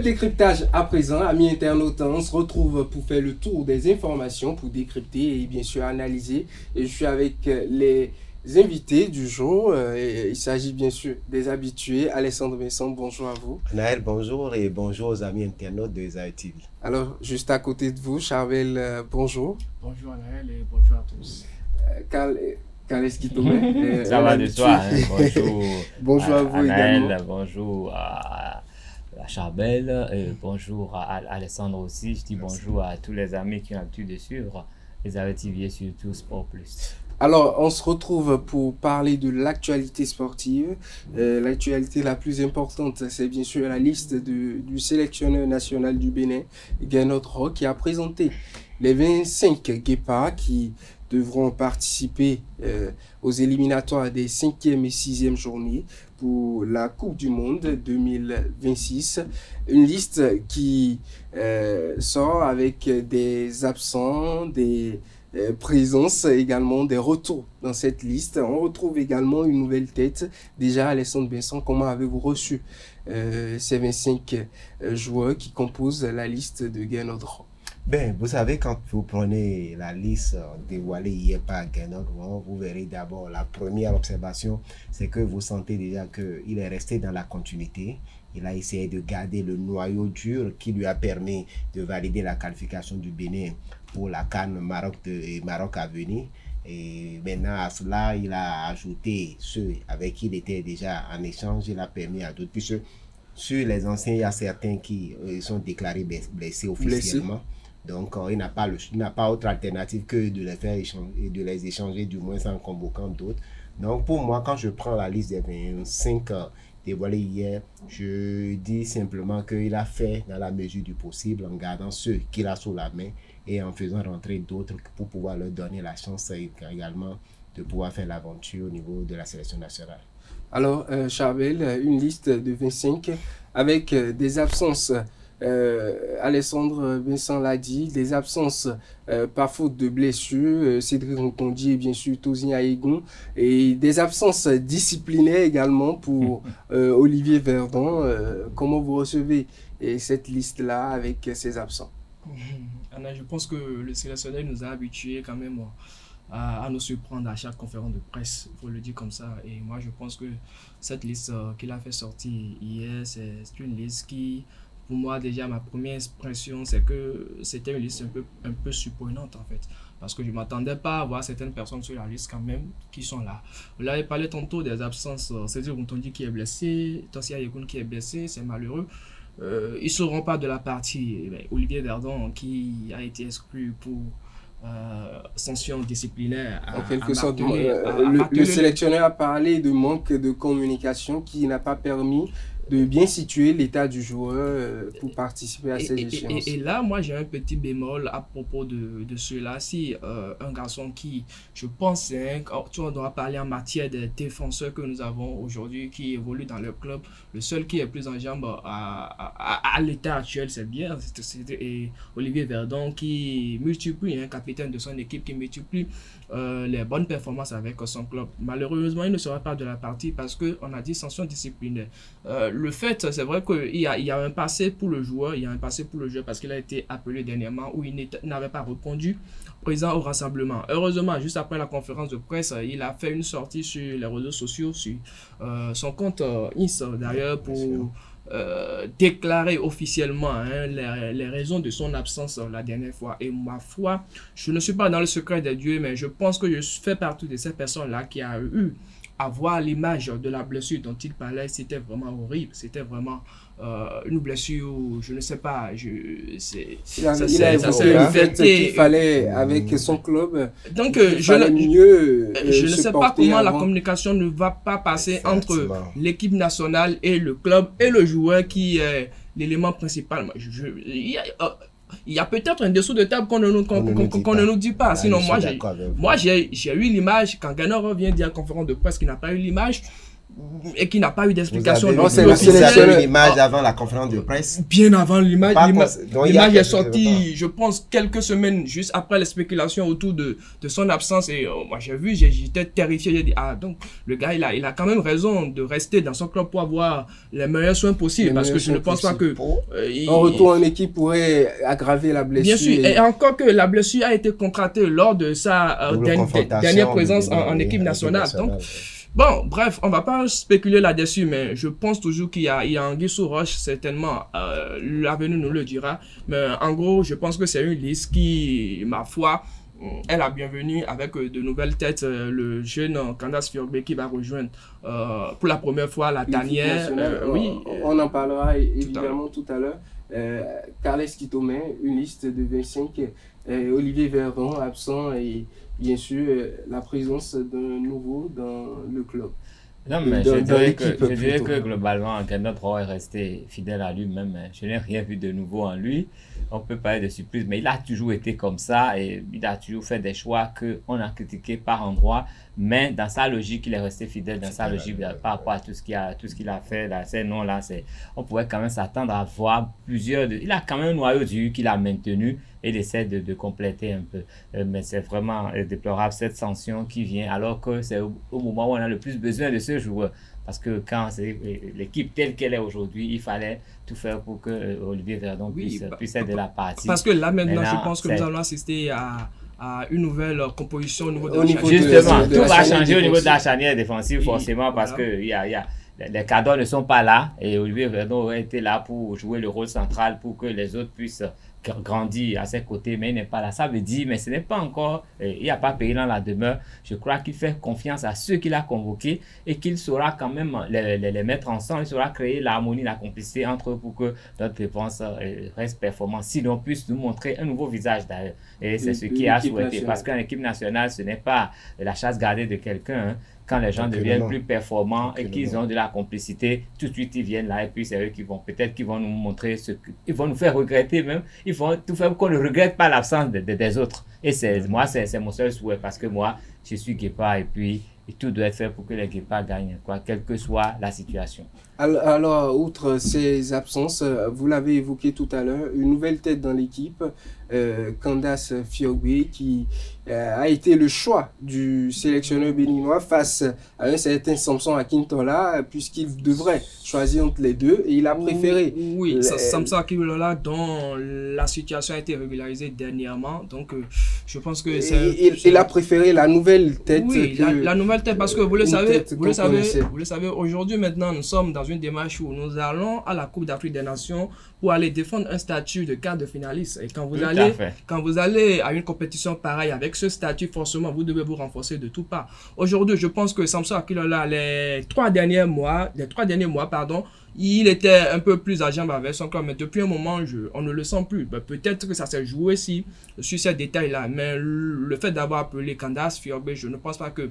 décryptage à présent, amis internautes, on se retrouve pour faire le tour des informations, pour décrypter et bien sûr analyser. Et je suis avec les invités du jour. Il s'agit bien sûr des habitués. Alessandre Vincent, bonjour à vous. Naël, bonjour et bonjour aux amis internautes de Zaï TV. Alors, juste à côté de vous, Charbel, bonjour. Bonjour Naël et bonjour à tous. Ça va de soi, hein. Bonjour. Bonjour à vous Naël, également. bonjour à Charbel, et bonjour à Alessandre aussi. Je dis bonjour à tous les amis qui ont l'habitude de suivre les Zaï TV et surtout Sport Plus. Alors, on se retrouve pour parler de l'actualité sportive. L'actualité la plus importante, c'est bien sûr la liste du sélectionneur national du Bénin, Gernot Rohr, qui a présenté les 25 guépards qui devront participer aux éliminatoires des 5e et 6e journées pour la Coupe du Monde 2026. Une liste qui sort avec des absents, des présence également, des retours dans cette liste. On retrouve également une nouvelle tête. Déjà, Alessandre Vincent, comment avez-vous reçu ces 25 joueurs qui composent la liste de Gernot Rohr? Ben, vous savez, quand vous prenez la liste dévoilée hier par Gernot Rohr, vous verrez d'abord la première observation, c'est que vous sentez déjà qu'il est resté dans la continuité. Il a essayé de garder le noyau dur qui lui a permis de valider la qualification du Bénin pour la CAN Maroc à venir. Et maintenant, à cela, il a ajouté ceux avec qui il était déjà en échange. Il a permis à d'autres. Puisque sur les anciens, il y a certains qui sont déclarés blessés officiellement. Donc, il n'a pas autre alternative que de les faire échanger, de les échanger du moins en convoquant d'autres. Donc, pour moi, quand je prends la liste des 25 dévoilé hier, je dis simplement qu'il a fait dans la mesure du possible en gardant ceux qu'il a sous la main et en faisant rentrer d'autres pour pouvoir leur donner la chance également de pouvoir faire l'aventure au niveau de la sélection nationale. Alors, Charbel, une liste de 25 avec des absences. Alessandre Vincent l'a dit, des absences par faute de blessures, Cédric Nkondi et bien sûr Tosin Aegon, et des absences disciplinaires également pour Olivier Verdon. Comment vous recevez cette liste-là avec ces absents? Anna, je pense que le sélectionneur nous a habitués quand même à nous surprendre à chaque conférence de presse, il faut le dire comme ça. Et moi, je pense que cette liste qu'il a fait sortir hier, c'est une liste qui, pour moi, déjà, ma première impression, c'est que c'était une liste un peu surprenante, en fait. Parce que je ne m'attendais pas à voir certaines personnes sur la liste quand même qui sont là. Vous l'avez parlé tantôt des absences. C'est-à-dire qu'on dit qui est blessé, Tosin Aegon qui est blessé, c'est malheureux. Ils ne seront pas de la partie. Olivier Verdon qui a été exclu pour sanction disciplinaire. En quelque sorte, le sélectionneur a parlé de manque de communication qui n'a pas permis de bien situer l'état du joueur pour participer à ces échéances. Et là, moi, j'ai un petit bémol à propos de cela. Si un garçon qui, je pense, tu dois parler en matière des défenseurs que nous avons aujourd'hui, qui évoluent dans le club, le seul qui est plus en jambe à l'état actuel, c'est bien. C'est Olivier Verdon qui multiplie, capitaine de son équipe, qui multiplie les bonnes performances avec son club. Malheureusement, il ne sera pas de la partie parce qu'on a dit sanction disciplinaire. Le fait, c'est vrai qu'il y a un passé pour le joueur, parce qu'il a été appelé dernièrement où il n'avait pas répondu présent au rassemblement. Heureusement, juste après la conférence de presse, il a fait une sortie sur les réseaux sociaux, sur son compte Insta d'ailleurs, pour déclarer officiellement les raisons de son absence la dernière fois. Et ma foi, je ne suis pas dans le secret des dieux, mais je pense que je fais partie de ces personnes-là qui a eu à voir l'image de la blessure dont il parlait. C'était vraiment horrible, c'était vraiment une blessure, je ne sais pas, il a évoqué le fait qu'il fallait, avec son club, donc je ne sais pas comment la communication ne va pas passer entre l'équipe nationale et le club et le joueur qui est l'élément principal. Il y a peut-être un dessous de table qu'on ne nous dit pas. Sinon, moi, j'ai eu l'image, quand Gernot Rohr vient dire à la conférence de presse qu'il n'a pas eu l'image, et qui n'a pas eu d'explication. Vous avez vu l'image avant la conférence de presse? Bien avant l'image. L'image est sortie, temps. je pense, quelques semaines juste après les spéculations autour de son absence. Et moi, j'ai vu, j'étais terrifié. J'ai dit, ah, donc le gars, il a quand même raison de rester dans son club pour avoir les meilleurs soins possibles. Parce que je ne pense pas que... un retour en équipe pourrait aggraver la blessure. Bien sûr, et encore que la blessure a été contractée lors de sa dernière présence en équipe nationale. Donc, bon, bref, on va pas spéculer là-dessus, mais je pense toujours qu'il y a anguille sous roche, certainement. L'avenir nous le dira. Mais en gros, je pense que c'est une liste qui, ma foi, est la bienvenue avec de nouvelles têtes. Le jeune Candace Fiorbe qui va rejoindre pour la première fois la tanière. Oui, on en parlera évidemment tout à l'heure. Carles Kitome, une liste de 25. Olivier Verdon, absent, et bien sûr la présence d'un nouveau dans le club. Non, mais je dirais que globalement, Gernot Rohr est resté fidèle à lui-même. Je n'ai rien vu de nouveau en lui. On peut parler de surprise, mais il a toujours été comme ça et il a toujours fait des choix qu'on a critiqués par endroits. Mais dans sa logique, il est resté fidèle dans sa logique par rapport à tout ce qu'il a fait. Là, ces noms-là, on pourrait quand même s'attendre à voir plusieurs. Il a quand même un noyau dur qu'il a maintenu et il essaie de compléter un peu. Mais c'est vraiment déplorable cette sanction qui vient alors que c'est au moment où on a le plus besoin de ce joueur. Parce que quand c'est l'équipe telle qu'elle est aujourd'hui, il fallait tout faire pour que Olivier Verdon puisse être de la partie. Parce que là maintenant, je pense que nous allons assister à une nouvelle composition au niveau de la charnière. Justement, tout va changer au niveau de la charnière défensive, forcément, parce que les cadres ne sont pas là et Olivier Verdon aurait été là pour jouer le rôle central pour que les autres puissent grandir à ses côtés, mais il n'est pas là. Ça veut dire, mais ce n'est pas encore, il n'y a pas payé dans la demeure. Je crois qu'il fait confiance à ceux qu'il a convoqués et qu'il saura quand même les mettre ensemble, il saura créer l'harmonie, la complicité entre eux pour que notre défense reste performante. Sinon, on puisse nous montrer un nouveau visage d'ailleurs. Et c'est ce qu'il a souhaité. Parce qu'en équipe nationale, ce n'est pas la chasse gardée de quelqu'un. Hein. Quand les gens deviennent plus performants et qu'ils ont de la complicité, tout de suite ils viennent là et puis c'est eux qui vont peut-être nous montrer ils vont nous faire regretter même, ils vont tout faire pour qu'on ne regrette pas l'absence des autres. Et moi c'est mon seul souhait parce que moi je suis Guépard et puis tout doit être fait pour que les Guépards gagnent, quelle que soit la situation. Alors, outre ces absences, vous l'avez évoqué tout à l'heure, une nouvelle tête dans l'équipe, Candace Fiorbe, qui a été le choix du sélectionneur béninois face à un certain Samson Akintola, puisqu'il devrait choisir entre les deux, et il a préféré... Oui, Samson Akintola, dont la situation a été régularisée dernièrement, donc je pense que c'est... Il a préféré la nouvelle tête. Oui, la nouvelle tête, parce que vous le savez, aujourd'hui maintenant, nous sommes dans une démarche où nous allons à la Coupe d'Afrique des Nations pour aller défendre un statut de quart de finaliste. Et quand vous allez à une compétition pareille avec ce statut, forcément, vous devez vous renforcer de tout part. Aujourd'hui, je pense que Samson Akintola, les trois derniers mois, il était un peu plus à jambe avec son club, mais depuis un moment, on ne le sent plus. Peut-être que ça s'est joué sur ces détails-là, mais le fait d'avoir appelé Candace Fiorbe, je ne pense pas que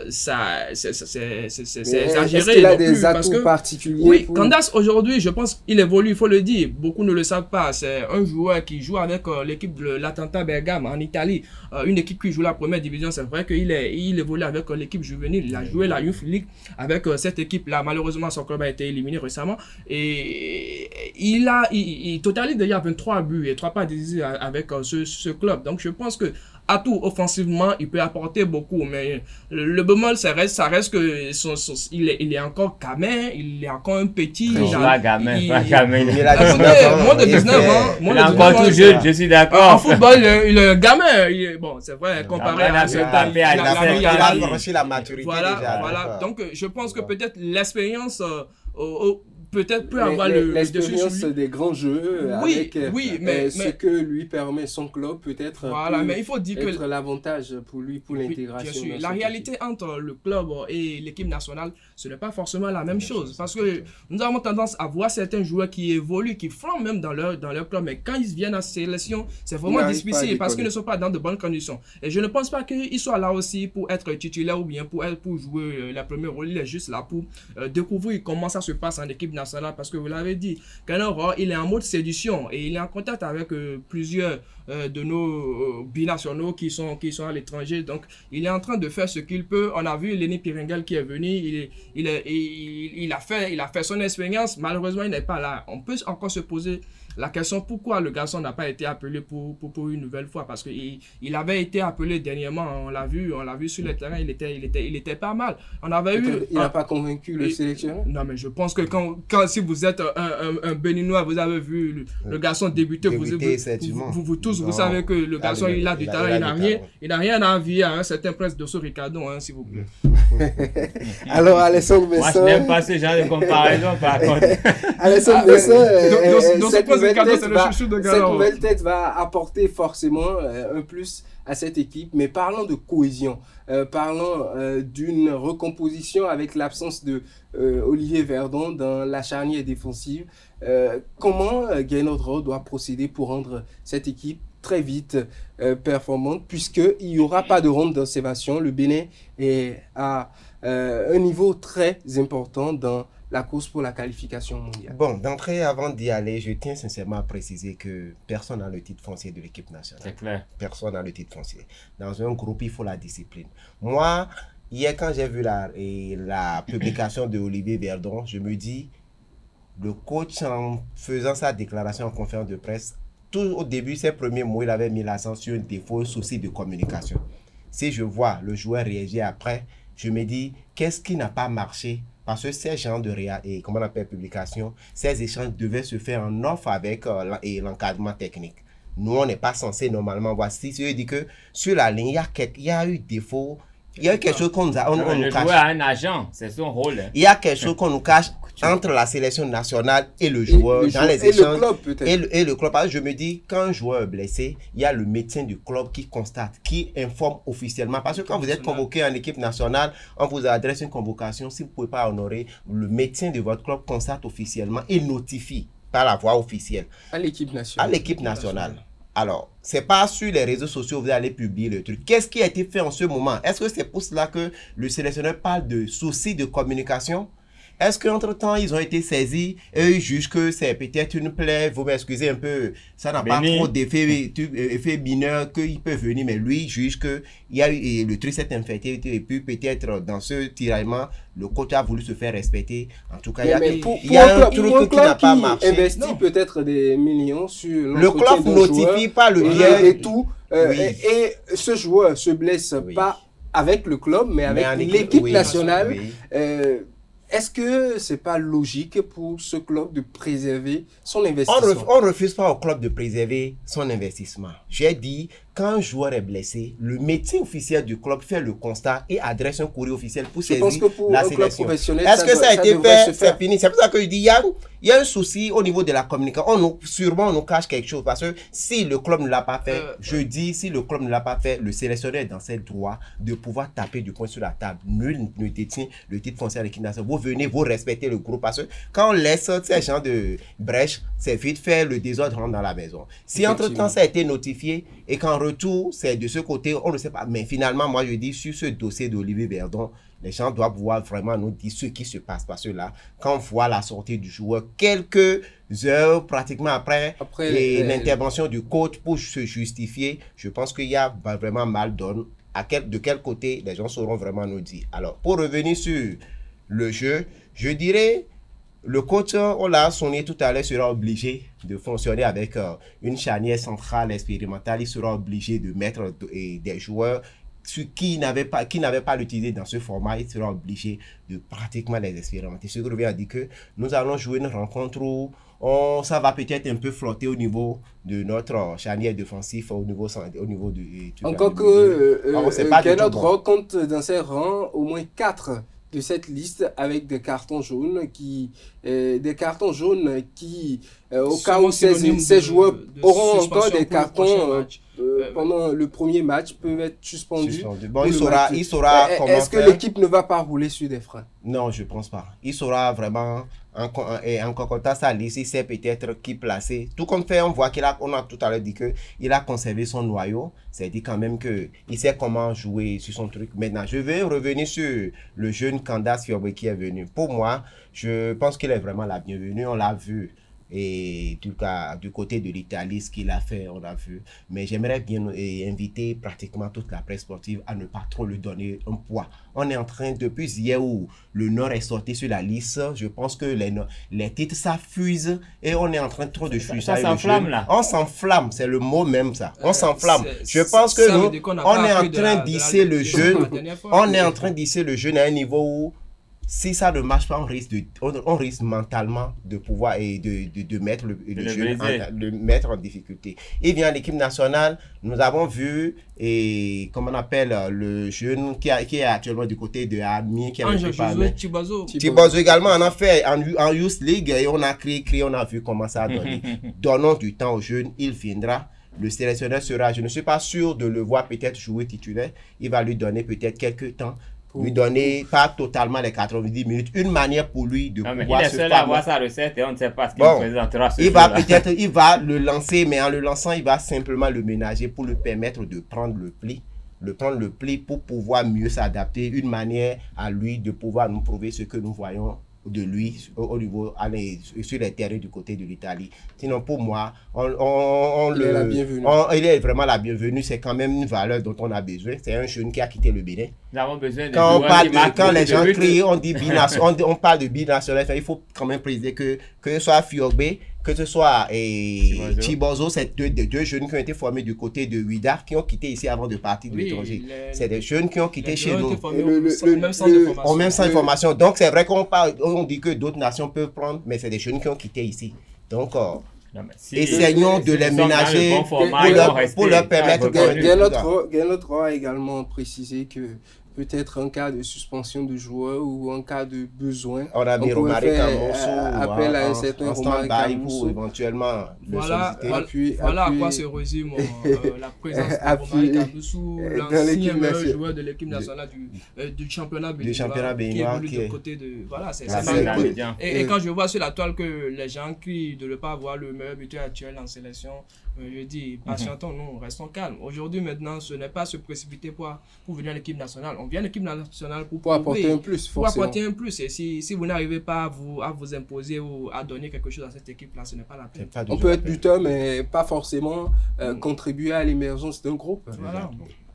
c'est exagéré. Est-ce qu'il a des atouts particuliers? Oui, Candace, aujourd'hui, je pense qu'il évolue, il faut le dire. Beaucoup ne le savent pas. C'est un joueur qui joue avec l'équipe de l'Atalanta Bergame en Italie. Une équipe qui joue la première division. C'est vrai qu'il évolue avec l'équipe juvénile. Il a joué la Youth League avec cette équipe-là. Malheureusement, son club a été éliminé récemment et il totalise déjà 23 buts et 3 passes décisives avec ce club. Donc je pense que à tout offensivement, il peut apporter beaucoup, mais le bémol, ça reste que il est encore gamin, il est encore un petit. Pas gamin. Il a 19 ans. Moins de 19 ans. Il est encore tout jeune, je suis d'accord. En football, il est gamin. Bon, c'est vrai, comparé à ce temps. Il a reçu la maturité déjà. Voilà. Donc, je pense que peut-être l'expérience peut-être peut avoir l'expérience des grands jeux avec ce que lui permet son club peut-être mais il faut dire que l'avantage pour lui pour l'intégration. Bien sûr, la réalité entre le club et l'équipe nationale, ce n'est pas forcément la même chose parce que nous avons tendance à voir certains joueurs qui évoluent, qui flambent même dans leur club, mais quand ils viennent à sélection, c'est vraiment difficile parce qu'ils ne sont pas dans de bonnes conditions. Et je ne pense pas qu'il soit là aussi pour être titulaire ou bien pour jouer la première rôle. Il est juste là pour découvrir comment ça se passe en équipe nationale parce que vous l'avez dit, Gernot Rohr, il est en mode séduction et il est en contact avec plusieurs de nos binationaux qui sont à l'étranger. Donc, il est en train de faire ce qu'il peut. On a vu Lenny Piringal qui est venu, il a fait son expérience. Malheureusement, il n'est pas là. On peut encore se poser la question pourquoi le garçon n'a pas été appelé pour une nouvelle fois, parce qu'il avait été appelé dernièrement, on l'a vu sur le terrain, il était pas mal. On avait il n'a pas convaincu le sélectionneur. Non, mais je pense que quand si vous êtes un Béninois, vous avez vu le garçon débuter, vous tous, vous savez que le garçon il a du talent, il n'a rien à envier à un certain Prince Dosso Ricardo, s'il vous plaît. Alors Alessandro Besson, moi je n'aime pas ce genre de comparaison par contre. Alessandro Besson, cette nouvelle tête va apporter forcément un plus à cette équipe. Mais parlons de cohésion, parlons d'une recomposition avec l'absence de Olivier Verdon dans la charnière défensive. Comment Gernot Rohr doit procéder pour rendre cette équipe très vite performante, puisqu'il n'y aura pas de ronde d'observation. Le Bénin est à un niveau très important dans la course pour la qualification mondiale. Bon, d'entrée, avant d'y aller, je tiens sincèrement à préciser que personne n'a le titre foncier de l'équipe nationale. C'est clair. Personne n'a le titre foncier. Dans un groupe, il faut la discipline. Moi, hier, quand j'ai vu la publication de Olivier Verdon, je me dis, le coach, en faisant sa déclaration en conférence de presse, tout au début, ses premiers mots, il avait mis l'accent sur un défaut, un souci de communication. Si je vois le joueur réagir après, je me dis, qu'est-ce qui n'a pas marché? Parce que ces genres de publication, ces échanges devaient se faire en off avec l'encadrement technique. Nous, on n'est pas censé normalement voir. Si je dis que sur la ligne, il y a eu défaut. Il y a quelque chose qu'on nous cache. Le joueur a un agent, c'est son rôle. Il y a quelque chose qu'on nous cache entre la sélection nationale et le joueur, dans les échanges. Et le club peut-être. Et le club. Parce que je me dis, quand un joueur est blessé, il y a le médecin du club qui constate, qui informe officiellement. Parce que quand vous êtes convoqué en équipe nationale, on vous adresse une convocation. Si vous ne pouvez pas honorer, le médecin de votre club constate officiellement et notifie par la voie officielle. À l'équipe nationale. À l'équipe nationale. Alors, c'est pas sur les réseaux sociaux que vous allez publier le truc. Qu'est-ce qui a été fait en ce moment? Est-ce que c'est pour cela que le sélectionneur parle de soucis de communication? Est-ce qu'entre-temps, ils ont été saisis et ils jugent que c'est peut-être une plaie? Vous m'excusez un peu, ça n'a pas trop d'effet mineur qu'il peut venir, mais lui, il juge que le truc s'est infecté et puis peut-être dans ce tiraillement, le coach a voulu se faire respecter. En tout cas, il y a un truc qui n'a pas marché. Investit peut-être des millions sur le club notifie pas le bien et tout. Et ce joueur se blesse pas avec le club, mais avec l'équipe nationale. Est-ce que c'est pas logique pour ce club de préserver son investissement? On ne refuse pas au club de préserver son investissement. J'ai dit, quand un joueur est blessé, le médecin officiel du club fait le constat et adresse un courrier officiel pour saisir la sélection. Est-ce que ça a été fait? C'est fini. C'est pour ça que je dis, il y a un souci au niveau de la communication. Sûrement, on nous cache quelque chose. Parce que si le club ne l'a pas fait, si le club ne l'a pas fait, le sélectionneur est dans ses droits de pouvoir taper du poing sur la table. Nul ne détient le titre foncier à l'équipe nationale. Vous venez, vous respectez le groupe. Parce que quand on laisse ces gens de brèche, c'est vite fait, le désordre rentre dans la maison. Si entre-temps, ça a été notifié et qu'en retour, c'est de ce côté, on ne sait pas. Mais finalement, moi, je dis, sur ce dossier d'Olivier Verdon, les gens doivent pouvoir vraiment nous dire ce qui se passe. Parce que là, quand on voit la sortie du joueur, quelques heures pratiquement après l'intervention du coach pour se justifier, je pense qu'il y a vraiment mal donné. De quel côté les gens sauront vraiment nous dire. Alors, pour revenir sur le jeu, je dirais, le coach, on l'a sonné tout à l'heure, sera obligé de fonctionner avec une charnière centrale expérimentale. Il sera obligé de mettre des joueurs qui n'avaient pas l'utilisé dans ce format. Il sera obligé de pratiquement les expérimenter. Ce que je viens de dire que nous allons jouer une rencontre où ça va peut-être un peu flotter au niveau de notre charnière défensif, au niveau du... Encore que Gernot Rohr compte dans ses rangs au moins 4 de cette liste avec des cartons jaunes qui au cas où ces joueurs auront encore des cartons pendant le premier match, peuvent être suspendus. Bon, il saura comment Est-ce que l'équipe ne va pas rouler sur des freins? Non, je ne pense pas. Il saura vraiment, en concordant sa liste, il sait peut-être qui placer. Tout comme fait, on voit on a tout à l'heure dit qu'il a conservé son noyau. C'est dit quand même qu'il sait comment jouer sur son truc. Maintenant, je vais revenir sur le jeune Candace Fiorbe qui est venu. Pour moi, je pense qu'il est vraiment la bienvenue. On l'a vu et du côté de l'Italie, ce qu'il a fait, on a vu. Mais j'aimerais bien inviter pratiquement toute la presse sportive à ne pas trop lui donner un poids. On est en train, depuis hier où le Nord est sorti sur la liste, je pense que les titres, ça fuse et on est en train trop de fuir. Ça s'enflamme là. On s'enflamme, c'est le mot même ça. On s'enflamme. Je pense que nous, on est en train d'hisser le jeune. On est en train d'hisser le jeune à un niveau où si ça ne marche pas, on risque mentalement de pouvoir et de mettre le jeune de mettre en difficulté. Il vient à l'équipe nationale, nous avons vu, et comment on appelle le jeune qui est actuellement du côté de Ami, qui a Tibozo également, on a fait en Youth League et on a crié, on a vu comment ça a donné. Donnons du temps aux jeunes, il viendra. Le sélectionneur sera, je ne suis pas sûr de le voir peut-être jouer titulaire, il va lui donner peut-être quelques temps. Lui donner pas totalement les 90 minutes, une manière pour lui de pouvoir se faire. Il est seul à avoir sa recette et on ne sait pas ce qu'il présentera. Il va le lancer, mais en le lançant, il va simplement le ménager pour lui permettre de prendre le pli pour pouvoir mieux s'adapter, une manière à lui de pouvoir nous prouver ce que nous voyons de lui au niveau sur les terrains du côté de l'Italie. Sinon pour moi il est vraiment la bienvenue. C'est quand même une valeur dont on a besoin. C'est un jeune qui a quitté le Bénin. Nous avons besoin de quand les gens crient, on dit binational, on parle de binational. Il faut quand même préciser que ce soit Fiorbe, que ce soit Tibozo, c'est deux jeunes qui ont été formés du côté de Ouida, qui ont quitté ici avant de partir de l'étranger. C'est des jeunes qui ont quitté chez nous. Au même centre de formation. Donc c'est vrai on dit que d'autres nations peuvent prendre, mais c'est des jeunes qui ont quitté ici. Donc essayons de les ménager pour leur permettre de... Guénot a également précisé que peut-être en cas de suspension de joueurs ou en cas de besoin, on a mis Romaric appel à un certain Romaric pour éventuellement solliciter. Voilà à quoi se résume la présence de Romaric Amoussou, l'ancien meilleur joueur de l'équipe nationale du championnat béninois, qui évolue de côté de... Voilà, c'est ça. Et quand je vois sur la toile que les gens crient de ne pas avoir le meilleur buteur actuel en sélection, je dis, patientons, nous restons calmes. Aujourd'hui, maintenant, ce n'est pas se précipiter pour venir à l'équipe nationale. On vient à l'équipe nationale pour apporter un plus, forcément. Pour apporter un plus. Et si vous n'arrivez pas à vous imposer ou à donner quelque chose à cette équipe-là, ce n'est pas la peine. On peut être buteur, mais pas forcément contribuer à l'émergence d'un groupe. Voilà.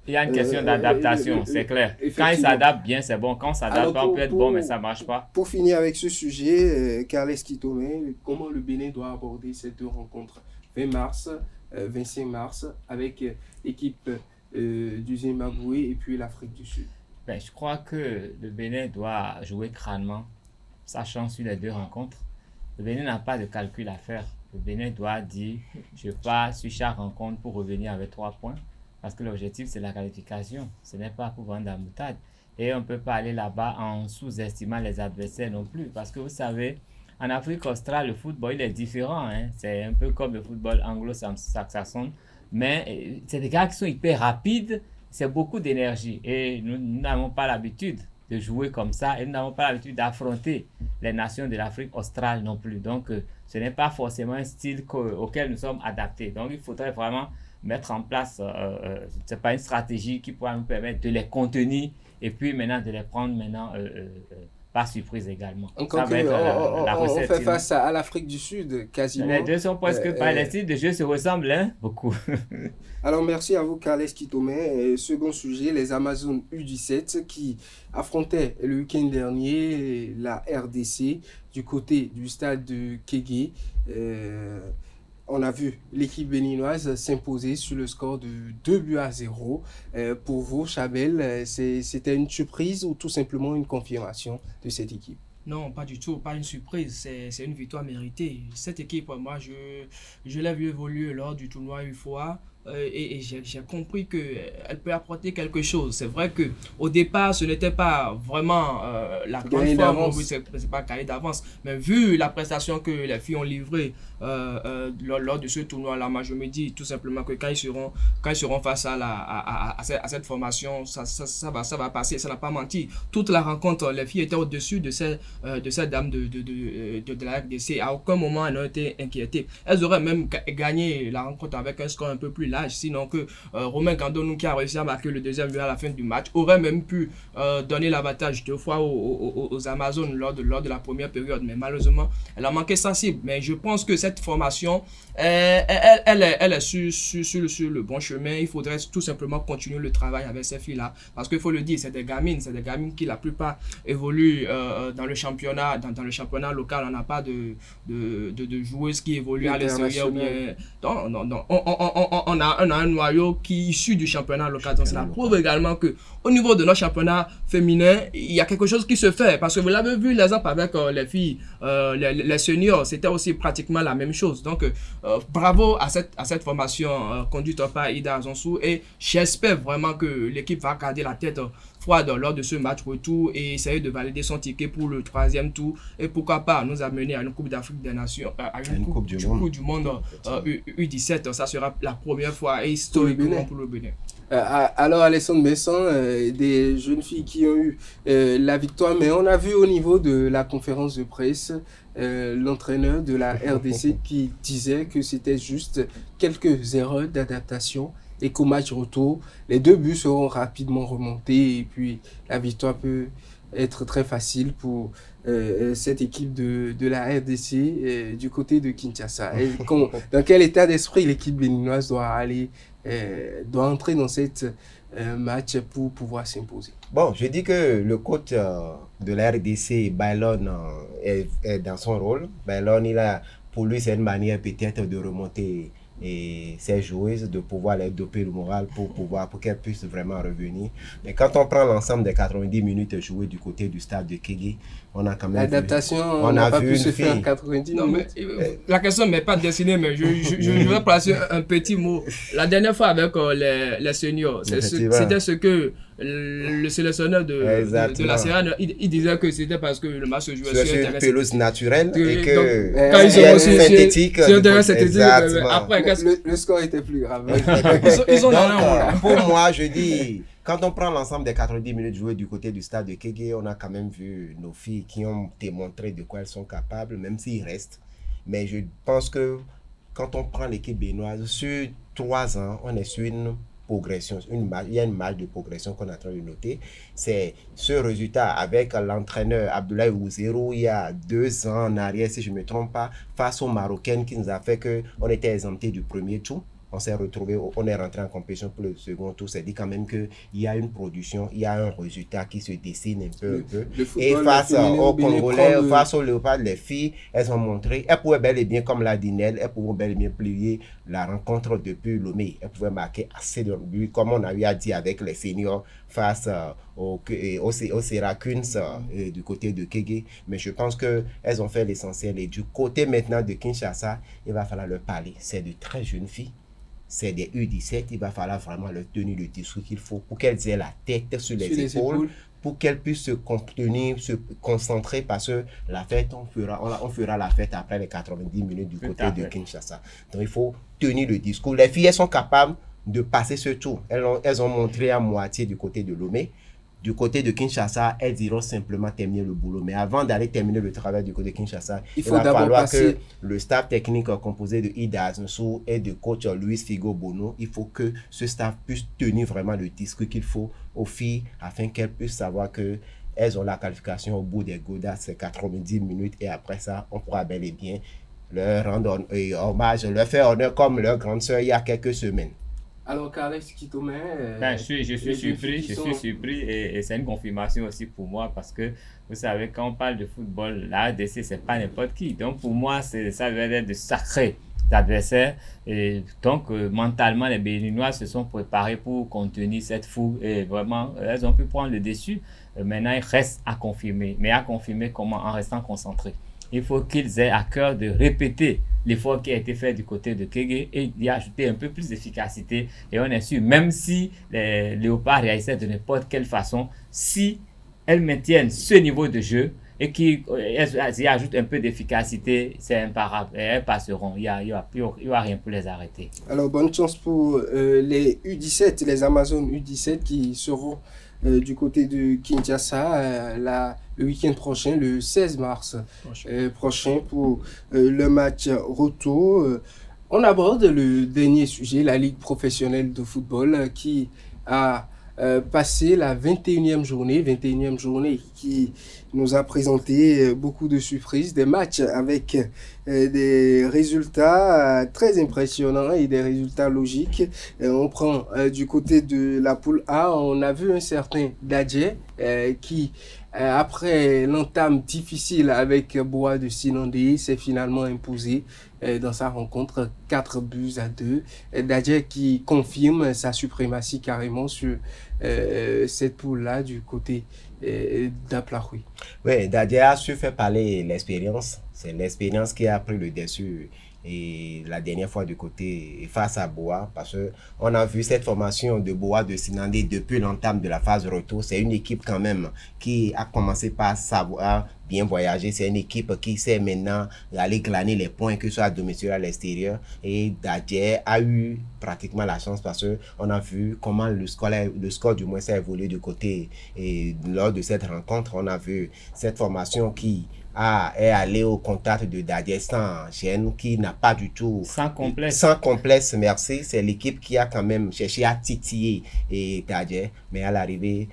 Il y a une question d'adaptation, c'est clair. Quand il s'adapte bien, c'est bon. Quand on s'adapte pas, on peut être bon, mais ça ne marche pas. Pour finir avec ce sujet, Carles Kitome, comment le Bénin doit aborder ces deux rencontres 25 mars, avec l'équipe du Zimbabwe et puis l'Afrique du Sud? Je crois que le Bénin doit jouer crânement, sachant sur les deux rencontres. Le Bénin n'a pas de calcul à faire. Le Bénin doit dire, je pars sur chaque rencontre pour revenir avec 3 points. Parce que l'objectif, c'est la qualification. Ce n'est pas pour vendre la moutade. Et on ne peut pas aller là-bas en sous-estimant les adversaires non plus. Parce que vous savez, en Afrique australe, le football, il est différent. C'est un peu comme le football anglo-saxon. Mais c'est des gars qui sont hyper rapides. C'est beaucoup d'énergie. Et nous n'avons pas l'habitude de jouer comme ça. Et nous n'avons pas l'habitude d'affronter les nations de l'Afrique australe non plus. Donc, ce n'est pas forcément un style auquel nous sommes adaptés. Donc, il faudrait vraiment mettre en place, c'est pas une stratégie qui pourra nous permettre de les contenir et puis maintenant de les prendre par surprise également. Encore on fait face à l'Afrique du Sud quasiment. Les deux sont presque pas, les styles de jeu se ressemblent beaucoup. Alors merci à vous Carles Kitome. Second sujet, les Amazones U17 qui affrontaient le week-end dernier la RDC du côté du stade de Kégué. On a vu l'équipe béninoise s'imposer sur le score de 2-0. Pour vous, Chabel, c'était une surprise ou tout simplement une confirmation de cette équipe? Non, pas du tout, pas une surprise, c'est une victoire méritée. Cette équipe, moi, je l'ai vu évoluer lors du tournoi une fois. Et j'ai compris qu'elle peut apporter quelque chose. C'est vrai qu'au départ, ce n'était pas vraiment la grande forme, c'est pas carré d'avance. Mais vu la prestation que les filles ont livrée lors de ce tournoi-là, moi je me dis tout simplement que quand ils seront face à cette formation, ça va passer, ça n'a pas menti. Toute la rencontre, les filles étaient au-dessus de ces dames de la RDC. À aucun moment, elles n'ont été inquiétées. Elles auraient même gagné la rencontre avec un score un peu plus large. l'âge. Sinon que Romain Gandonou, qui a réussi à marquer le deuxième but à la fin du match, aurait même pu donner l'avantage 2 fois aux Amazones lors de la première période. Mais malheureusement, elle a manqué sa cible. Mais je pense que cette formation, elle est sur le bon chemin. Il faudrait tout simplement continuer le travail avec ces filles-là. Parce qu'il faut le dire, c'est des gamines qui la plupart évoluent dans le championnat local. On n'a pas de joueuses qui évoluent à l'extérieur. Non. On a un noyau qui est issu du championnat local. Donc cela prouve également qu'au niveau de notre championnat féminin, il y a quelque chose qui se fait. Parce que vous l'avez vu, l'exemple avec les filles, les seniors, c'était aussi pratiquement la même chose. Donc bravo à cette formation conduite par Ida Azonsou. Et j'espère vraiment que l'équipe va garder la tête froide lors de ce match retour et essayer de valider son ticket pour le 3e tour. Et pourquoi pas nous amener à une Coupe d'Afrique des Nations, à une coupe du monde U17. Ça sera la première fois et historiquement pour le Bénin. Alors Alessandre Besson, des jeunes filles qui ont eu la victoire, mais on a vu au niveau de la conférence de presse l'entraîneur de la RDC qui disait que c'était juste quelques erreurs d'adaptation et qu'au match retour, les 2 buts seront rapidement remontés et puis la victoire peut être très facile pour cette équipe de la RDC du côté de Kinshasa. Et dans quel état d'esprit l'équipe béninoise doit entrer dans cette match pour pouvoir s'imposer? Bon, je dis que le coach de la RDC, Bailon, est dans son rôle. Bailon, pour lui, c'est une manière peut-être de remonter ces joueuses, de pouvoir les doper le moral pour qu'elles puissent vraiment revenir. Mais quand on prend l'ensemble des 90 minutes jouées du côté du stade de Kégué, on a quand même l'adaptation, on n'a pas pu se faire en 90 minutes. La question n'est pas dessinée, mais je vais placer un petit mot. La dernière fois avec les seniors, c'était ce que le sélectionneur de la Serrane, il disait que c'était parce que le match se jouait sur une pelouse naturelle et que quand ils ont aussi synthétique. sur un terrain synthétique, après le score était plus grave. Ils ont pour moi, je dis, quand on prend l'ensemble des 90 minutes jouées du côté du stade de Kégué, on a quand même vu nos filles qui ont démontré de quoi elles sont capables, même s'ils restent. Mais je pense que quand on prend l'équipe béninoise, sur 3 ans, on est sur une progression, il y a une marge de progression qu'on est en train de noter. C'est ce résultat avec l'entraîneur Abdoulaye Ouzero il y a 2 ans en arrière, si je ne me trompe pas, face aux Marocaines qui nous a fait qu'on était exempté du premier tour. On s'est retrouvé, on est rentré en compétition pour le second tour. C'est dit quand même qu'il y a une production, il y a un résultat qui se dessine un peu. Et face aux Congolais, face aux Léopards, les filles, elles ont montré, elles pouvaient bel et bien, comme l'a dit Nel, elles pouvaient bel et bien plier la rencontre depuis Lomé. Elles pouvaient marquer assez de buts, comme on a eu à dire avec les seniors face aux Seracunes du côté de Kégué. Mais je pense qu'elles ont fait l'essentiel. Et du côté maintenant de Kinshasa, il va falloir leur parler. C'est de très jeunes filles. C'est des U17, il va falloir vraiment leur tenir le discours qu'il faut pour qu'elles aient la tête sur les épaules, pour qu'elles puissent se contenir, se concentrer, parce que la fête, on fera la fête après les 90 minutes du côté de Kinshasa. Donc il faut tenir le discours. Les filles, elles sont capables de passer ce tour. Elles ont montré à moitié du côté de Lomé. Du côté de Kinshasa, elles iront simplement terminer le boulot. Mais avant d'aller terminer le travail du côté de Kinshasa, il va falloir que le staff technique composé de Ida Azonsou et de coach Luis Figo Bono, il faut que ce staff puisse tenir vraiment le disque qu'il faut aux filles afin qu'elles puissent savoir qu'elles ont la qualification au bout des Godas, c'est 90 minutes. Et après ça, on pourra bel et bien leur rendre hommage, leur faire honneur comme leur grande sœur il y a quelques semaines. Alors, Carles Kitome, je suis surpris et c'est une confirmation aussi pour moi parce que vous savez, quand on parle de football, la RDC, c'est pas n'importe qui. Donc, pour moi, ça veut dire de sacrés adversaires. Et donc, mentalement, les Béninois se sont préparés pour contenir cette fougue et vraiment, elles ont pu prendre le dessus. Maintenant, il reste à confirmer. Mais à confirmer comment? En restant concentrés. Il faut qu'ils aient à cœur de répéter l'effort qui a été fait du côté de Kégué et d'y ajouter un peu plus d'efficacité. Et on est sûr, même si les Léopards réalissaient de n'importe quelle façon, si elles maintiennent ce niveau de jeu et qu'elles y ajoutent un peu d'efficacité, c'est imparable. Et elles passeront. Il n'y aura rien pour les arrêter. Alors, bonne chance pour les U17, les Amazones U17 qui seront du côté de Kinshasa le week-end prochain, le 16 mars prochain pour le match retour. On aborde le dernier sujet, la Ligue professionnelle de football qui a passé la 21e journée qui nous a présenté beaucoup de surprises, des matchs avec des résultats très impressionnants et des résultats logiques. On prend du côté de la poule A, on a vu un certain Dadje qui après l'entame difficile avec Boa de Sinandé, s'est finalement imposé dans sa rencontre 4-2. Dadje qui confirme sa suprématie carrément sur cette poule-là du côté d'Aplahoui. Oui, Dadje a su faire parler l'expérience. C'est l'expérience qui a pris le dessus. Et la dernière fois du côté face à Boa, parce qu'on a vu cette formation de Boa de Sinandé depuis l'entame de la phase retour. C'est une équipe quand même qui a commencé par savoir bien voyager. C'est une équipe qui sait maintenant aller glaner les points, que ce soit à domicile ou à l'extérieur. Et Dadje a eu pratiquement la chance parce qu'on a vu comment le score du moins s'est évolué du côté. Et lors de cette rencontre, on a vu cette formation qui est allé au contact de Dadje sans gêne, qui n'a pas du tout... Sans complexe. Sans complexe, merci. C'est l'équipe qui a quand même cherché à titiller Dadje, mais à l'arrivée,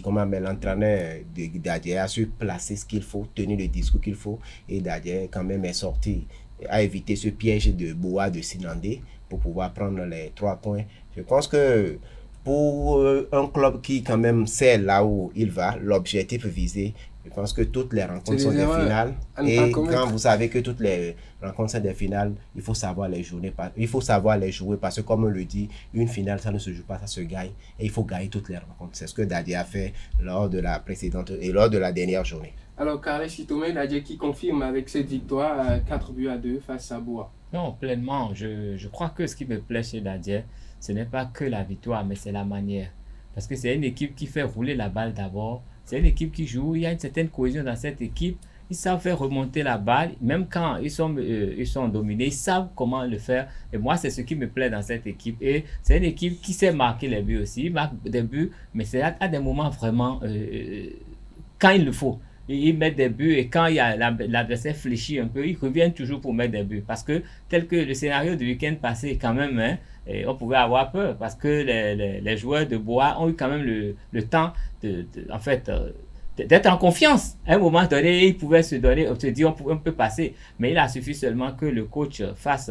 comment l'entraîneur de Dadje a su placer ce qu'il faut, tenir le discours qu'il faut, et Dadje quand même est sorti, a évité ce piège de Boa de Sinandé pour pouvoir prendre les 3 points. Je pense que pour un club qui quand même sait là où il va, l'objectif visé, je pense que toutes les rencontres sont des finales. Et quand vous savez que toutes les rencontres sont des finales, il faut savoir les jouer. Il faut savoir les jouer parce que comme on le dit, une finale, ça ne se joue pas, ça se gagne. Et il faut gagner toutes les rencontres. C'est ce que Dadje a fait lors de la précédente et lors de la dernière journée. Alors, Carles Chitomé, Dadje qui confirme avec cette victoire 4-2 face à Boa. Non, pleinement. Je crois que ce qui me plaît chez Dadje, ce n'est pas que la victoire, mais c'est la manière. Parce que c'est une équipe qui fait rouler la balle d'abord. C'est une équipe qui joue, il y a une certaine cohésion dans cette équipe. Ils savent faire remonter la balle, même quand ils sont dominés, ils savent comment le faire. Et moi, c'est ce qui me plaît dans cette équipe. Et c'est une équipe qui sait marquer les buts aussi. Ils marquent des buts, mais c'est à des moments vraiment quand il le faut. Ils mettent des buts et quand l'adversaire fléchit un peu, ils reviennent toujours pour mettre des buts. Parce que tel que le scénario du week-end passé, quand même, hein, et on pouvait avoir peur parce que les joueurs de Boa ont eu quand même le temps en fait, d'être en confiance. À un moment donné, ils pouvaient se dire on peut passer. Mais il a suffi seulement que le coach fasse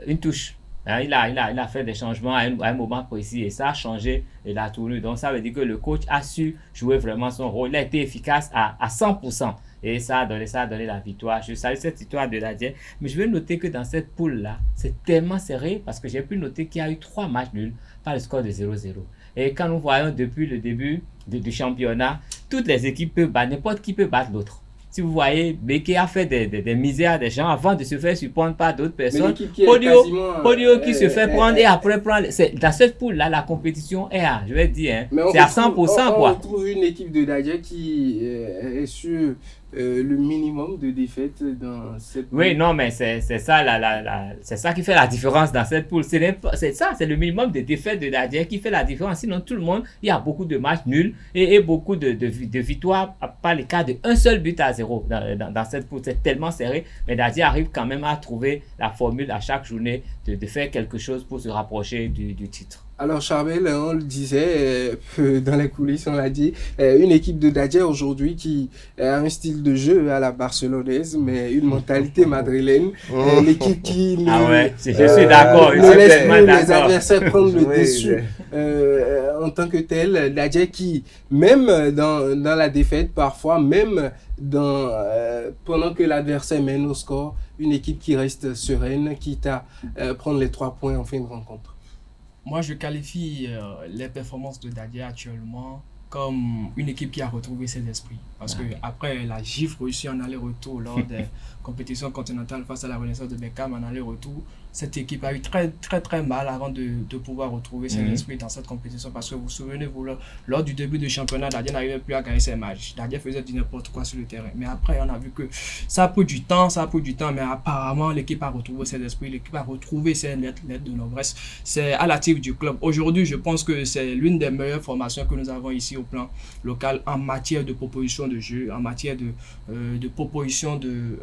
une touche. Hein, il a fait des changements à un moment précis et ça a changé la tournure. Donc ça veut dire que le coach a su jouer vraiment son rôle. Il a été efficace à 100%. Et ça a donné la victoire. Je salue cette victoire de Dadje. Mais je vais noter que dans cette poule-là, c'est tellement serré parce que j'ai pu noter qu'il y a eu 3 matchs nuls par le score de 0-0. Et quand nous voyons depuis le début du championnat, toutes les équipes peuvent battre, n'importe qui peut battre l'autre. Si vous voyez, Beke a fait des misères des gens avant de se faire surprendre par d'autres personnes. Podio qui se fait prendre et après prendre. Dans cette poule-là, la compétition est à, je vais dire, hein, c'est à 100%. On trouve une équipe de Dadje qui est sur le minimum de défaites dans cette poule. Oui, non, mais c'est ça, c'est ça qui fait la différence dans cette poule. C'est ça, c'est le minimum de défaites de Dadje qui fait la différence. Sinon, tout le monde, il y a beaucoup de matchs nuls et beaucoup de victoires par les cas de un seul but à 0 dans cette poule. C'est tellement serré, mais Dadje arrive quand même à trouver la formule à chaque journée de faire quelque chose pour se rapprocher du titre. Alors Charbel, on le disait dans les coulisses, on l'a dit, une équipe de Dadje aujourd'hui qui a un style de jeu à la barcelonaise, mais une mentalité madrilène. L'équipe qui je suis d'accord, ne laisse plus les adversaires prendre le dessus en tant que tel. Dadje qui, même dans la défaite, parfois, même pendant que l'adversaire mène au score, une équipe qui reste sereine, quitte à prendre les 3 points en fin de rencontre. Moi, je qualifie les performances de Dadje actuellement comme une équipe qui a retrouvé ses esprits. Parce que après la gifle reçue en aller-retour lors des compétitions continentales face à la Renaissance de Beckham en aller-retour, cette équipe a eu très mal avant de pouvoir retrouver son esprit dans cette compétition. Parce que vous vous souvenez, lors du début du championnat, Dadje n'arrivait plus à gagner ses matchs. Dadje faisait du n'importe quoi sur le terrain. Mais après, on a vu que ça a pris du temps, mais apparemment, l'équipe a retrouvé ses esprits, l'équipe a retrouvé ses lettres de noblesse. C'est à l'actif du club. Aujourd'hui, je pense que c'est l'une des meilleures formations que nous avons ici au plan local en matière de proposition de jeu, en matière de proposition de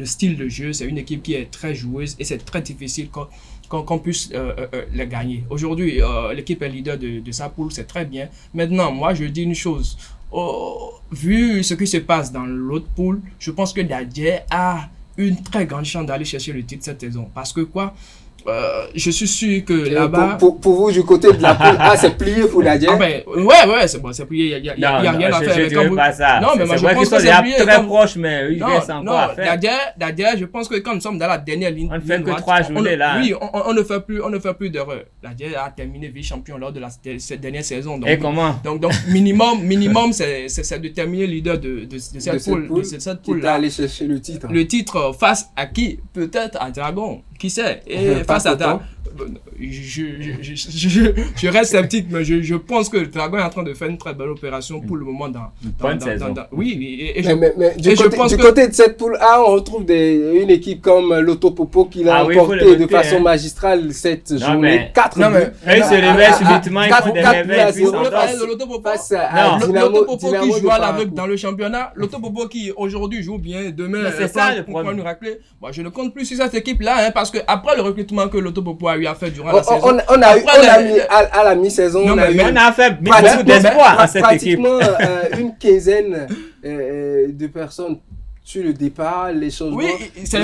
style de jeu. C'est une équipe qui est très joueuse et c'est très difficile qu'on puisse les gagner. Aujourd'hui, l'équipe est leader de sa poule, c'est très bien. Maintenant, moi, je dis une chose. Vu ce qui se passe dans l'autre poule, je pense que Dadje a une très grande chance d'aller chercher le titre cette saison. Parce que je suis sûr que là-bas... Pour vous, du côté de la poule, c'est plié pour Dadje. Ouais, c'est bon, c'est plié. Il n'y a rien à faire. Je ne dirais pas ça. Non, mais moi, je pense que c'est plié. Très proche, mais il reste encore à faire. Dadje, je pense que quand nous sommes dans la dernière ligne... On ne fait que 3 journées là. Oui, on ne fait plus d'erreurs. Dadje a terminé vice-champion lors de cette dernière saison. Et comment? Donc minimum, c'est de terminer leader de cette poule. Là, aller chercher le titre. Le titre face à qui? Peut-être à Dragon. Qui sait? Et face à Dragon, je reste sceptique, mais je pense que le Dragon est en train de faire une très belle opération pour le moment oui, mais du côté de cette poule A, on retrouve une équipe comme Loto Popo qui l'a emporté de façon magistrale cette journée. 4 buts. Il se réveille subitement, il faut des réveils. Loto Popo qui joue à l'aveugle dans le championnat. Loto Popo qui aujourd'hui joue bien, demain c'est ça le problème. Nous racler. Je ne compte plus sur cette équipe-là, parce que après le recrutement que Loto Popo a eu à faire durant la saison, on a mis à la mi-saison, on a fait beaucoup d'espoir à cette équipe. Pratiquement une quinzaine de personnes sur le départ, les choses. Oui, c'est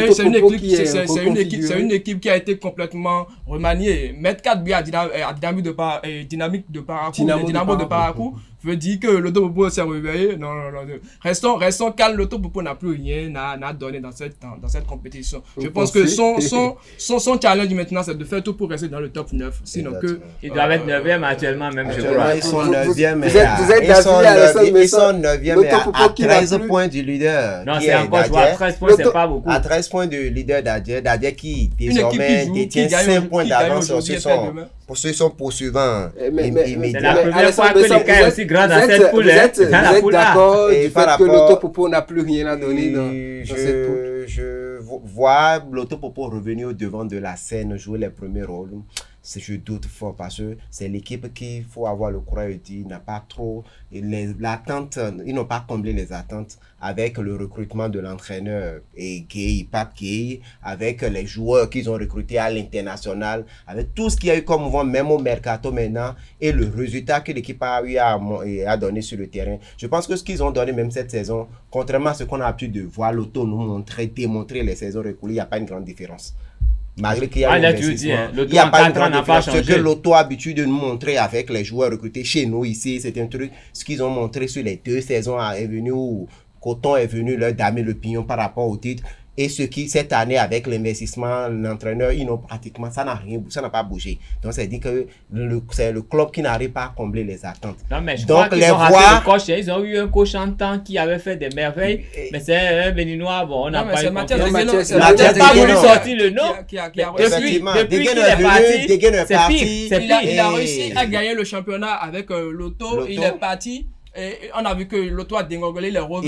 une équipe qui a été complètement remaniée. Mettre 4 buts à Dynamique de Parakou veut dire que Loto Popo s'est réveillé. Non. Restons calmes. Loto Popo n'a plus rien à donner dans cette compétition. Je pense que son challenge maintenant, c'est de faire tout pour rester dans le top 9. Sinon que... Ils doivent être 9e actuellement, même, je crois. Ils sont 9e. Ils sont 9e à 13 points du leader. Non, c'est encore joué. À 13 points, c'est pas beaucoup. À 13 points du leader Dadje qui désormais détient 5 points d'avance sur son poursuivant. C'est la première fois que les cas est aussi grand dans cette poule. Vous êtes d'accord du fait que Loto Popo n'a plus rien à donner dans cette poule? Je vois Loto Popo revenir au devant de la scène, jouer les premiers rôles. Je doute fort parce que c'est l'équipe qu'il faut avoir le courage de dire, n'a pas trop l'attente, ils n'ont pas comblé les attentes avec le recrutement de l'entraîneur et Pape Gueye, avec les joueurs qu'ils ont recrutés à l'international, avec tout ce qu'il y a eu comme mouvement, même au mercato maintenant, et le résultat que l'équipe a eu à donner sur le terrain. Je pense que ce qu'ils ont donné même cette saison, contrairement à ce qu'on a pu de voir Loto nous démontrer les saisons reculées, il n'y a pas une grande différence. Malgré qu'il y a il n'y a pas une grande différence. Ce que Loto a l'habitude de nous montrer avec les joueurs recrutés chez nous ici, c'est un truc, ce qu'ils ont montré sur les 2 saisons est venu où Coton est venu leur damer le pignon par rapport au titre. Et ce qui, cette année, avec l'investissement, l'entraîneur, ils n'ont pratiquement, ça n'a pas bougé. Donc, c'est dit que c'est le club qui n'arrive pas à combler les attentes. Non, mais je crois qu'ils ont raté le coach. Ils ont eu un coach en temps qui avait fait des merveilles. Mais c'est un Béninois, bon, on n'a pas eu Mathias pas voulu sortir le nom. Depuis qu'il est parti, c'est pire. Il a réussi à gagner le championnat avec Loto. Il est parti. Et on a vu que Loto a dégringolé, il est revenu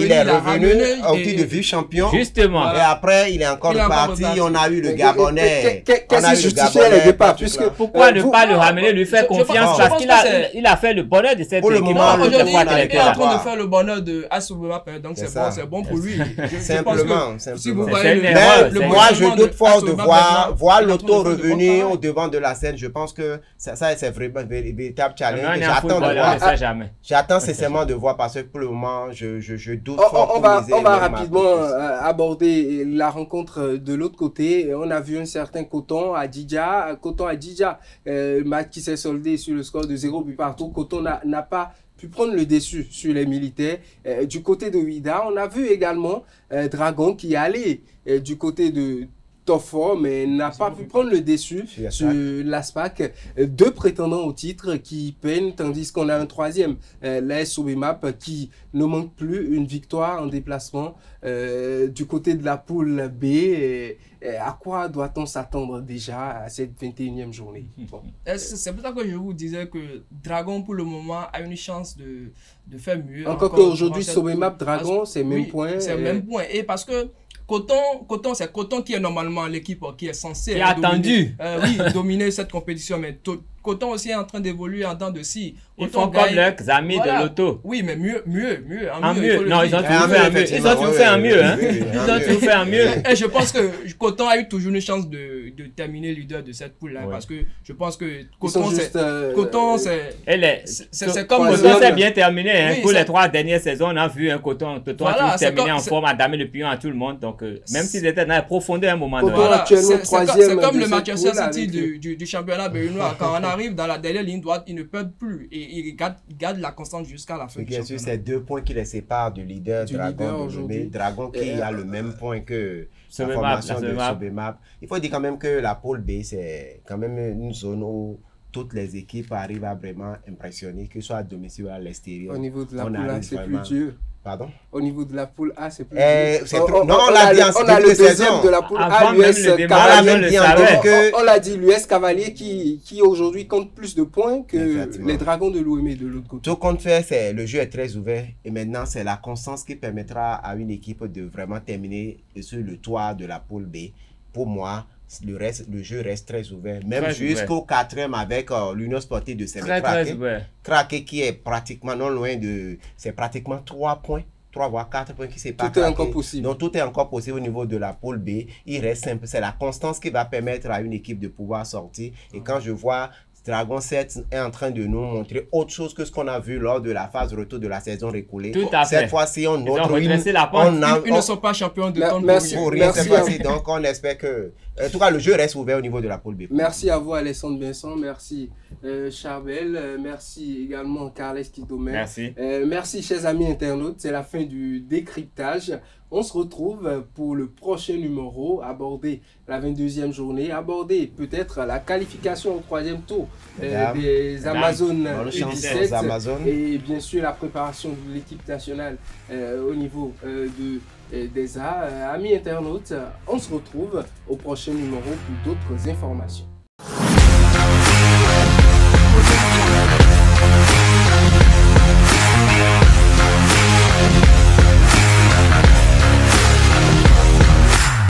au titre de vice-champion. Justement. Et après, il est encore parti. On a eu le Gabonais. Qu'est-ce qui justifiait les départs? Pourquoi ne pas le ramener, lui faire confiance? Parce qu'il a fait le bonheur de cette équipe. Aujourd'hui, il est en train de faire le bonheur de Assoubema. Donc, c'est bon pour lui. Simplement. Si vous voyez moi, je doute fort de voir Loto revenir au devant de la scène. Je pense que ça, c'est vraiment un véritable challenge. J'attends sincèrement de voir parce que pour le moment je doute fort. On va rapidement aborder la rencontre de l'autre côté. On a vu un certain Coton à Djidja, match qui s'est soldé sur le score de 0 but partout. Coton n'a pas pu prendre le dessus sur les militaires. Du côté de Ouida, on a vu également Dragon qui est allé du côté de top 4, mais n'a pas pu prendre le dessus sur l'ASPAC. 2 prétendants au titre qui peinent, tandis qu'on a un troisième, l'AS Sobemap, qui ne manque plus une victoire en déplacement du côté de la poule B. À quoi doit-on s'attendre déjà à cette 21e journée? Bon. C'est pour ça que je vous disais que Dragon, pour le moment, a une chance de faire mieux. Encore qu'aujourd'hui, Sobemap, Dragon, c'est le même point. C'est le même point. Et parce que Coton, c'est Coton qui est normalement l'équipe qui est censée dominer cette compétition. Mais Coton aussi est en train d'évoluer en temps de scie. Ils font comme leurs amis de l'auto. Oui, mais mieux. Non, ils ont toujours fait un mieux. Ils ont toujours fait un mieux. Ils ont toujours fait un mieux. Et je pense que Coton a eu toujours une chance de terminer leader de cette poule-là. Parce que je pense que Coton, c'est comme Coton s'est bien terminé. Pour les 3 dernières saisons, on a vu un Coton a terminé en forme, a damé le pion à tout le monde. Donc, même s'ils étaient dans la profondeur à un moment donné. C'est comme le Manchester City du championnat béninois. Quand on arrive dans la dernière ligne droite, ils ne perdent plus. Et ils gardent la constante jusqu'à la fin du championnat. C'est 2 points qui les séparent du leader Dragon aujourd'hui. Dragon qui a le même point que la formation de Sobemap. Il faut dire quand même que la pôle B, c'est quand même une zone où toutes les équipes arrivent à vraiment impressionner, que ce soit à domicile ou à l'extérieur. Au niveau de la poule A, c'est plus dur. Pardon? Au niveau de la poule A, c'est plus dur. On l'a dit en début de saison. De la poule A, l'US Cavalier. On l'a dit, l'US Cavalier qui aujourd'hui compte plus de points que les Dragons de l'OM de l'autre côté. Tout compte fait, le jeu est très ouvert et maintenant c'est la constance qui permettra à une équipe de vraiment terminer sur le toit de la poule B. Pour moi, le jeu reste très ouvert, même jusqu'au 4e avec l'Union Sportive de Sénégal qui est pratiquement non loin de... C'est pratiquement 3 points, 3 voire 4 points qui séparent. Tout est encore possible. Donc tout est encore possible au niveau de la pôle B. Il reste simple, c'est la constance qui va permettre à une équipe de pouvoir sortir. Et quand je vois Dragon 7 est en train de nous montrer autre chose que ce qu'on a vu lors de la phase retour de la saison récoulée. Tout à fait. Cette fois-ci, on ils ne sont pas champions de temps pour rien. Donc, on espère que... En tout cas, le jeu reste ouvert au niveau de la pôle B. Merci à vous, Alessandre Vincent. Merci, Charbel. Merci également, Carles Kitome. Merci. Merci, chers amis internautes. C'est la fin du décryptage. On se retrouve pour le prochain numéro, aborder la 22e journée, aborder peut-être la qualification au 3e tour des Amazones U17 et bien sûr la préparation de l'équipe nationale au niveau des A. Amis internautes, on se retrouve au prochain numéro pour d'autres informations.